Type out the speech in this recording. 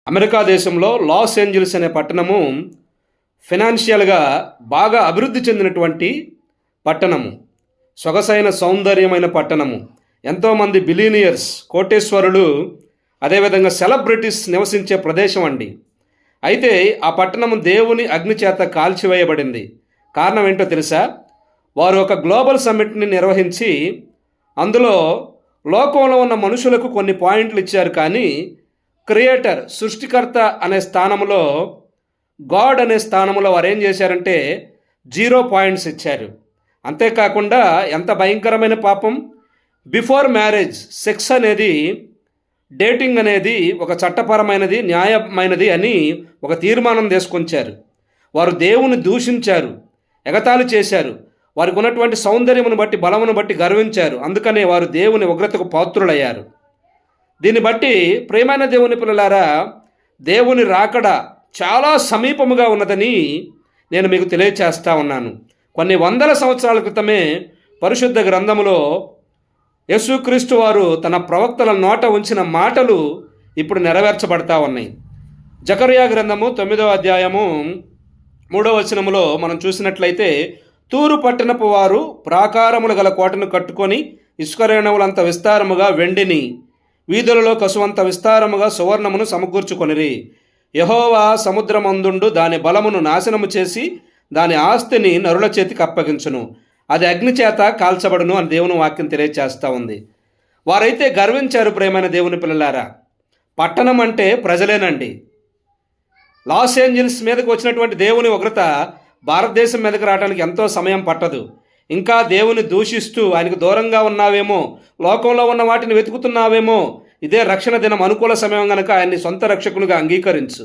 America దేశంలో Los Angeles అనే పట్టణము ఫినాన్షియల్గా బాగా అభివృద్ధి చెందినటువంటి పట్టణము, సొగసైన సౌందర్యమైన పట్టణము. ఎంతోమంది బిలీనియర్స్, కోటేశ్వరులు, అదేవిధంగా సెలబ్రిటీస్ నివసించే ప్రదేశం అండి. అయితే ఆ పట్టణము దేవుని అగ్ని చేత కాల్చివేయబడింది. కారణం ఏంటో తెలుసా? వారు ఒక గ్లోబల్ సమ్మిట్ని నిర్వహించి అందులో లోకంలో ఉన్న మనుషులకు కొన్ని పాయింట్లు ఇచ్చారు, కానీ క్రియేటర్, సృష్టికర్త అనే స్థానంలో, గాడ్ అనే స్థానంలో వారు ఏం చేశారంటే 0 పాయింట్స్ ఇచ్చారు. అంతేకాకుండా ఎంత భయంకరమైన పాపం! బిఫోర్ మ్యారేజ్ సెక్స్ అనేది, డేటింగ్ అనేది ఒక చట్టపరమైనది, న్యాయమైనది అని ఒక తీర్మానం తీసుకొచ్చారు. వారు దేవుని దూషించారు, ఎగతాళి చేశారు. వారికి ఉన్నటువంటి సౌందర్యమును బట్టి, బలమును బట్టి గర్వించారు. అందుకనే వారు దేవుని ఉగ్రతకు పాత్రులయ్యారు. దీన్ని బట్టి ప్రియమైన దేవుని పిల్లలారా, దేవుని రాకడ చాలా సమీపముగా ఉన్నదని నేను మీకు తెలియచేస్తా ఉన్నాను. కొన్ని వందల సంవత్సరాల క్రితమే పరిశుద్ధ గ్రంథములో యేసుక్రీస్తు వారు తన ప్రవక్తల నోట ఉంచిన మాటలు ఇప్పుడు నెరవేర్చబడతా ఉన్నాయి. జకర్యా గ్రంథము 9వ అధ్యాయము 3వ వచనములో మనం చూసినట్లయితే, తూరు పట్టణపు వారు ప్రాకారములు గల కోటను కట్టుకొని ఇసుకరేణువులంత విస్తారముగా వెండిని, వీధులలో కసువంత విస్తారముగా సువర్ణమును సమకూర్చుకొనిరి. యెహోవా సముద్రమందుండు దాని బలమును నాశనము చేసి దాని ఆస్తిని నరుల చేతికి అప్పగించును, అది అగ్ని చేత కాల్చబడును అని దేవుని వాక్యం తెలియచేస్తూ ఉంది. వారైతే గర్వించారు. ప్రియమైన దేవుని పిల్లలారా, పట్టణం అంటే ప్రజలేనండి. లాస్ ఏంజల్స్ మీదకి వచ్చినటువంటి దేవుని ఉగ్రత భారతదేశం మీదకి రావడానికి ఎంతో సమయం పట్టదు. ఇంకా దేవుని దూషిస్తూ ఆయనకు దూరంగా ఉన్నావేమో, లోకంలో ఉన్న వాటిని వెతుకుతున్నావేమో, ఇదే రక్షణ దినం అనుకూల సమయం కనుక ఆయన్ని సొంత రక్షకునిగా అంగీకరించు.